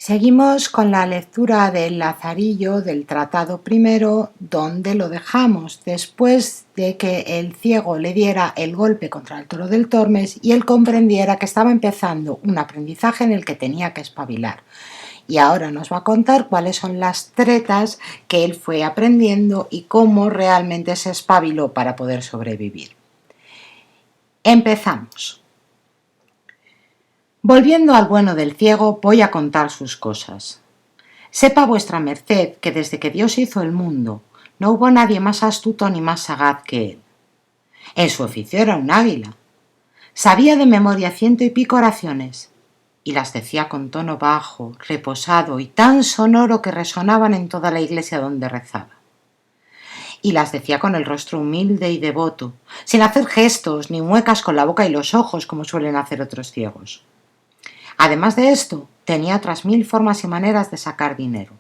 Seguimos con la lectura del Lazarillo del Tratado primero, donde lo dejamos después de que el ciego le diera el golpe contra el toro del Tormes y él comprendiera que estaba empezando un aprendizaje en el que tenía que espabilar. Y ahora nos va a contar cuáles son las tretas que él fue aprendiendo y cómo realmente se espabiló para poder sobrevivir. Empezamos. Volviendo al bueno del ciego, voy a contar sus cosas. Sepa vuestra merced que desde que Dios hizo el mundo, no hubo nadie más astuto ni más sagaz que él. En su oficio era un águila. Sabía de memoria 100 y pico oraciones, y las decía con tono bajo, reposado y tan sonoro que resonaban en toda la iglesia donde rezaba. Y las decía con el rostro humilde y devoto, sin hacer gestos ni muecas con la boca y los ojos como suelen hacer otros ciegos. Además de esto, tenía otras 1000 formas y maneras de sacar dinero.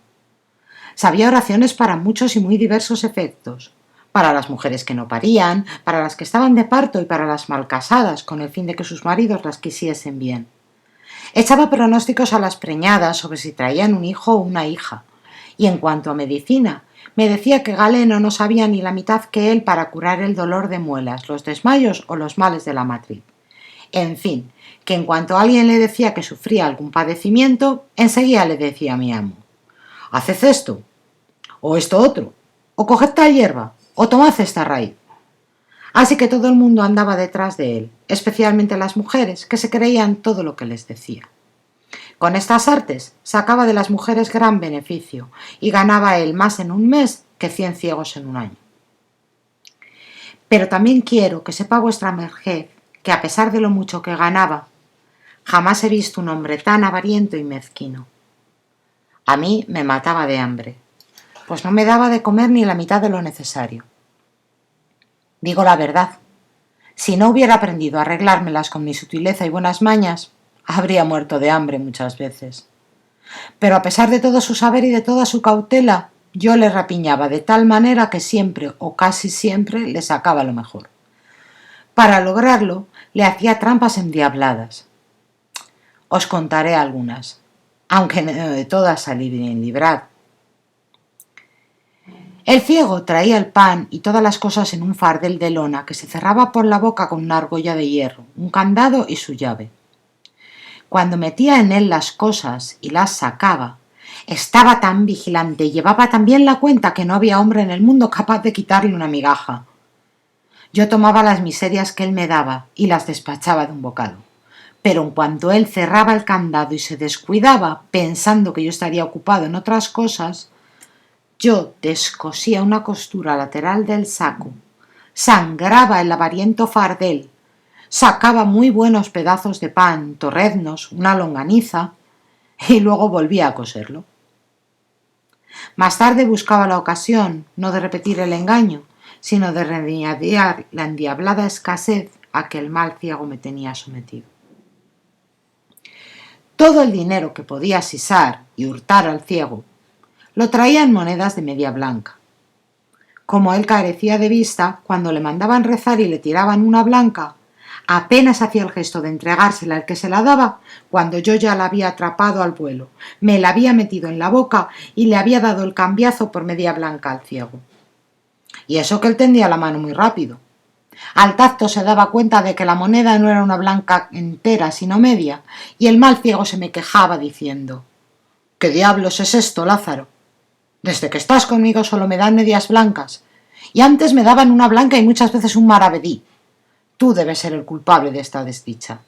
Sabía oraciones para muchos y muy diversos efectos, para las mujeres que no parían, para las que estaban de parto y para las malcasadas, con el fin de que sus maridos las quisiesen bien. Echaba pronósticos a las preñadas sobre si traían un hijo o una hija, y en cuanto a medicina, me decía que Galeno no sabía ni la mitad que él para curar el dolor de muelas, los desmayos o los males de la matriz. En fin, que en cuanto alguien le decía que sufría algún padecimiento, enseguida le decía a mi amo: «Haced esto, o esto otro, o coged tal hierba, o tomad esta raíz». Así que todo el mundo andaba detrás de él, especialmente las mujeres, que se creían todo lo que les decía. Con estas artes sacaba de las mujeres gran beneficio, y ganaba él más en un mes que 100 ciegos en un año. Pero también quiero que sepa vuestra merced que a pesar de lo mucho que ganaba, jamás he visto un hombre tan avariento y mezquino. A mí me mataba de hambre, pues no me daba de comer ni la mitad de lo necesario. Digo la verdad, si no hubiera aprendido a arreglármelas con mi sutileza y buenas mañas, habría muerto de hambre muchas veces. Pero a pesar de todo su saber y de toda su cautela, yo le rapiñaba de tal manera que siempre o casi siempre le sacaba lo mejor. Para lograrlo, le hacía trampas endiabladas. Os contaré algunas, aunque no de todas salí bien librado. El ciego traía el pan y todas las cosas en un fardel de lona que se cerraba por la boca con una argolla de hierro, un candado y su llave. Cuando metía en él las cosas y las sacaba, estaba tan vigilante y llevaba tan bien la cuenta que no había hombre en el mundo capaz de quitarle una migaja. Yo tomaba las miserias que él me daba y las despachaba de un bocado. Pero en cuanto él cerraba el candado y se descuidaba, pensando que yo estaría ocupado en otras cosas, yo descosía una costura lateral del saco, sangraba el avariento fardel, sacaba muy buenos pedazos de pan, torreznos, una longaniza, y luego volvía a coserlo. Más tarde buscaba la ocasión, no de repetir el engaño, sino de remediar la endiablada escasez a que el mal ciego me tenía sometido. Todo el dinero que podía sisar y hurtar al ciego lo traía en monedas de media blanca. Como él carecía de vista, cuando le mandaban rezar y le tiraban una blanca, apenas hacía el gesto de entregársela al que se la daba, cuando yo ya la había atrapado al vuelo, me la había metido en la boca y le había dado el cambiazo por media blanca al ciego. Y eso que él tendía la mano muy rápido. Al tacto se daba cuenta de que la moneda no era una blanca entera, sino media, y el mal ciego se me quejaba diciendo: «¿Qué diablos es esto, Lázaro? Desde que estás conmigo solo me dan medias blancas, y antes me daban una blanca y muchas veces un maravedí. Tú debes ser el culpable de esta desdicha».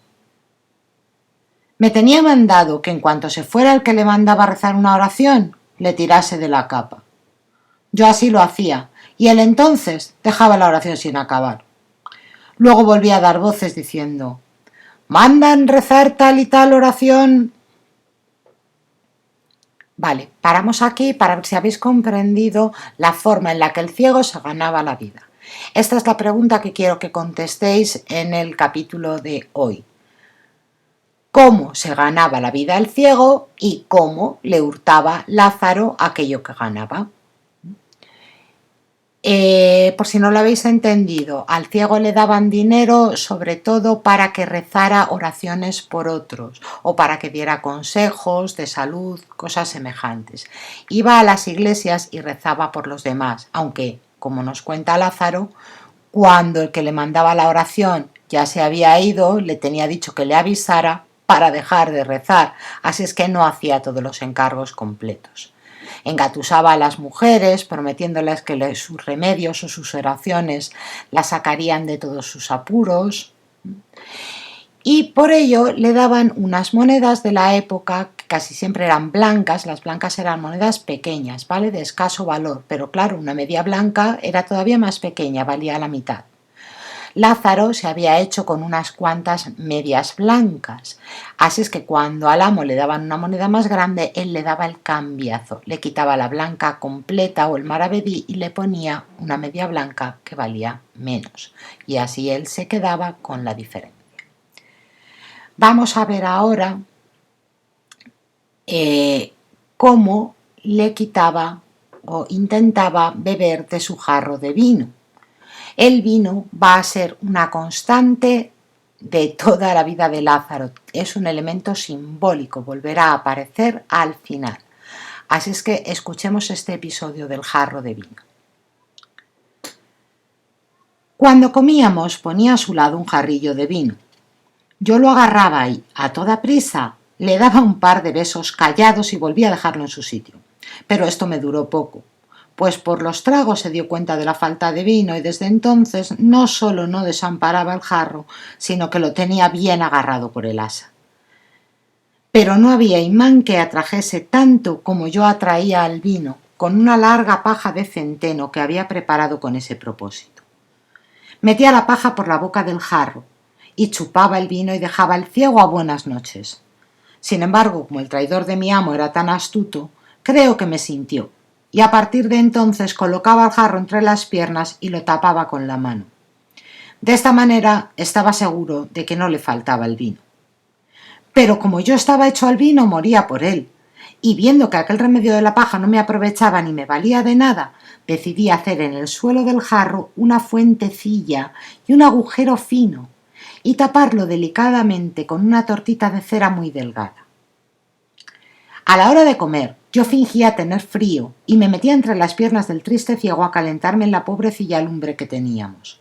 Me tenía mandado que en cuanto se fuera el que le mandaba rezar una oración, le tirase de la capa. Yo así lo hacía, y él entonces dejaba la oración sin acabar. Luego volvía a dar voces diciendo: «¿Mandan rezar tal y tal oración?» Vale, paramos aquí para ver si habéis comprendido la forma en la que el ciego se ganaba la vida. Esta es la pregunta que quiero que contestéis en el capítulo de hoy. ¿Cómo se ganaba la vida el ciego y cómo le hurtaba Lázaro aquello que ganaba? Por si no lo habéis entendido, al ciego le daban dinero sobre todo para que rezara oraciones por otros o para que diera consejos de salud, cosas semejantes. Iba a las iglesias y rezaba por los demás, aunque, como nos cuenta Lázaro, cuando el que le mandaba la oración ya se había ido, le tenía dicho que le avisara para dejar de rezar, así es que no hacía todos los encargos completos. Engatusaba a las mujeres, prometiéndoles que sus remedios o sus oraciones las sacarían de todos sus apuros. Y por ello le daban unas monedas de la época que casi siempre eran blancas. Las blancas eran monedas pequeñas, ¿vale? De escaso valor, pero claro, una media blanca era todavía más pequeña, valía la mitad. Lázaro se había hecho con unas cuantas medias blancas, así es que cuando al amo le daban una moneda más grande, él le daba el cambiazo, le quitaba la blanca completa o el maravedí y le ponía una media blanca que valía menos, y así él se quedaba con la diferencia. Vamos a ver ahora cómo le quitaba o intentaba beber de su jarro de vino. El vino va a ser una constante de toda la vida de Lázaro. Es un elemento simbólico, volverá a aparecer al final. Así es que escuchemos este episodio del jarro de vino. Cuando comíamos ponía a su lado un jarrillo de vino. Yo lo agarraba y, a toda prisa, le daba un par de besos callados y volvía a dejarlo en su sitio. Pero esto me duró poco, pues por los tragos se dio cuenta de la falta de vino y desde entonces no solo no desamparaba el jarro, sino que lo tenía bien agarrado por el asa. Pero no había imán que atrajese tanto como yo atraía al vino, con una larga paja de centeno que había preparado con ese propósito. Metía la paja por la boca del jarro y chupaba el vino y dejaba al ciego a buenas noches. Sin embargo, como el traidor de mi amo era tan astuto, creo que me sintió, y a partir de entonces colocaba el jarro entre las piernas y lo tapaba con la mano. De esta manera estaba seguro de que no le faltaba el vino. Pero como yo estaba hecho al vino, moría por él, y viendo que aquel remedio de la paja no me aprovechaba ni me valía de nada, decidí hacer en el suelo del jarro una fuentecilla y un agujero fino, y taparlo delicadamente con una tortita de cera muy delgada. A la hora de comer, yo fingía tener frío y me metía entre las piernas del triste ciego a calentarme en la pobrecilla lumbre que teníamos.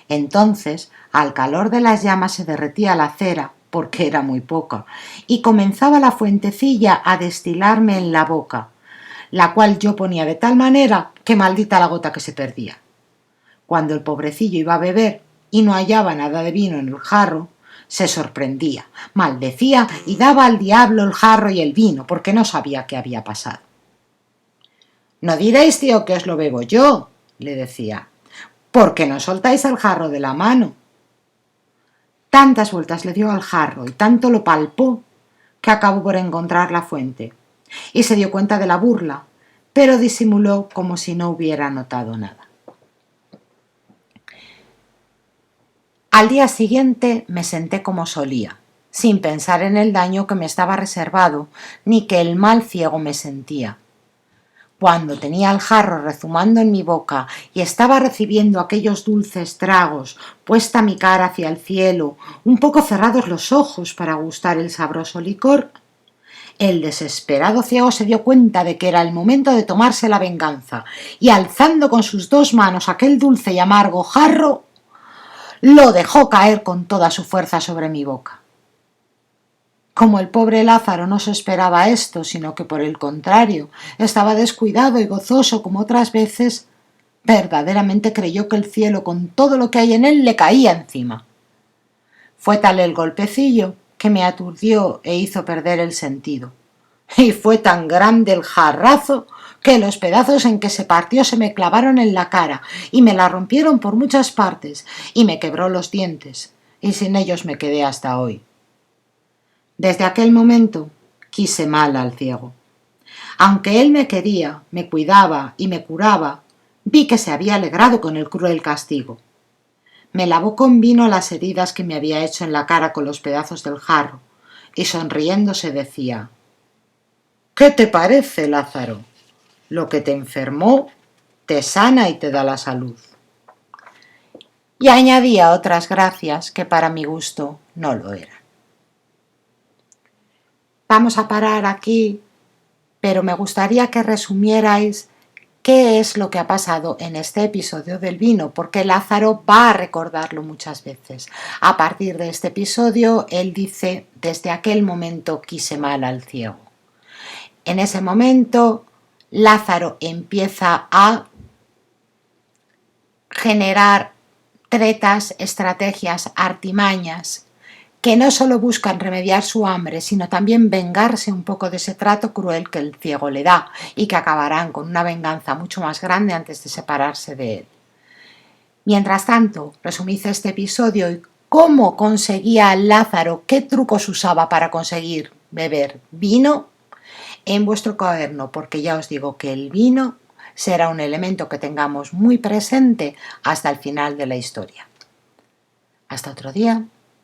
Entonces, al calor de las llamas se derretía la cera, porque era muy poca, y comenzaba la fuentecilla a destilarme en la boca, la cual yo ponía de tal manera que maldita la gota que se perdía. Cuando el pobrecillo iba a beber y no hallaba nada de vino en el jarro, se sorprendía, maldecía y daba al diablo el jarro y el vino, porque no sabía qué había pasado. «No diréis, tío, que os lo bebo yo», le decía, «¿por qué no soltáis el jarro de la mano?». Tantas vueltas le dio al jarro y tanto lo palpó que acabó por encontrar la fuente, y se dio cuenta de la burla, pero disimuló como si no hubiera notado nada. Al día siguiente me senté como solía, sin pensar en el daño que me estaba reservado, ni que el mal ciego me sentía. Cuando tenía el jarro rezumando en mi boca y estaba recibiendo aquellos dulces tragos, puesta mi cara hacia el cielo, un poco cerrados los ojos para gustar el sabroso licor, el desesperado ciego se dio cuenta de que era el momento de tomarse la venganza, y alzando con sus dos manos aquel dulce y amargo jarro, lo dejó caer con toda su fuerza sobre mi boca. Como el pobre Lázaro no se esperaba esto, sino que por el contrario estaba descuidado y gozoso como otras veces, verdaderamente creyó que el cielo con todo lo que hay en él le caía encima. Fue tal el golpecillo que me aturdió e hizo perder el sentido. Y fue tan grande el jarrazo que los pedazos en que se partió se me clavaron en la cara y me la rompieron por muchas partes y me quebró los dientes, y sin ellos me quedé hasta hoy. Desde aquel momento quise mal al ciego. Aunque él me quería, me cuidaba y me curaba, vi que se había alegrado con el cruel castigo. Me lavó con vino las heridas que me había hecho en la cara con los pedazos del jarro, y sonriéndose decía: «¿Qué te parece, Lázaro? Lo que te enfermó te sana y te da la salud. Y añadía otras gracias que para mi gusto no lo eran. Vamos a parar aquí, pero me gustaría que resumierais qué es lo que ha pasado en este episodio del vino, porque Lázaro va a recordarlo muchas veces. A partir de este episodio, él dice, desde aquel momento quise mal al ciego. En ese momento, Lázaro empieza a generar tretas, estrategias, artimañas, que no solo buscan remediar su hambre, sino también vengarse un poco de ese trato cruel que el ciego le da y que acabarán con una venganza mucho más grande antes de separarse de él. Mientras tanto, resumid este episodio y cómo conseguía Lázaro, qué trucos usaba para conseguir beber vino en vuestro cuaderno, porque ya os digo que el vino será un elemento que tengamos muy presente hasta el final de la historia. Hasta otro día.